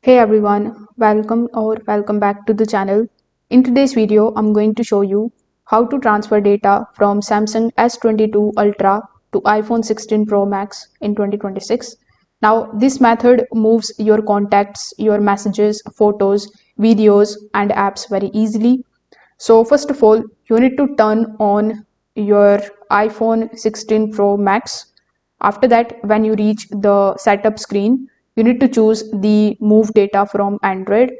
Hey everyone, welcome back to the channel. In today's video, I'm going to show you how to transfer data from Samsung S22 Ultra to iPhone 16 Pro Max in 2026. Now, this method moves your contacts, your messages, photos, videos, and apps very easily. So first of all, you need to turn on your iPhone 16 Pro Max. After that, when you reach the setup screen, you need to choose the move data from Android.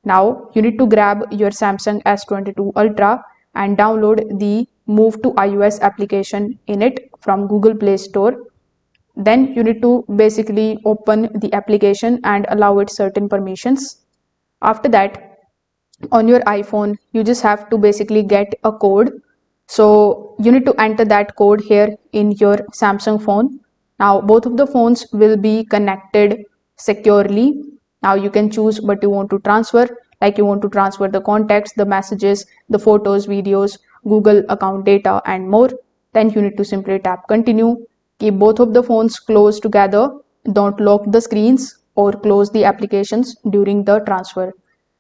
Now you need to grab your Samsung S22 Ultra and download the move to iOS application in it from Google Play Store. Then you need to basically open the application and allow it certain permissions. After that, on your iPhone, you just have to basically get a code. So you need to enter that code here in your Samsung phone. Now both of the phones will be connected securely. Now you can choose what you want to transfer, like you want to transfer the contacts, the messages, the photos, videos, Google account data, and more. Then you need to simply tap continue. Keep both of the phones close together. Don't lock the screens or close the applications during the transfer.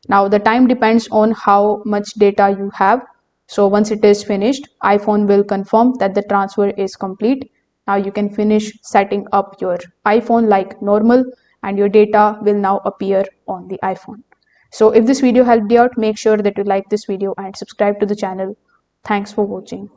Now the time depends on how much data you have. So once it is finished, iPhone will confirm that the transfer is complete. Now you can finish setting up your iPhone like normal and your data will now appear on the iPhone. So if this video helped you out, make sure that you like this video and subscribe to the channel. Thanks for watching.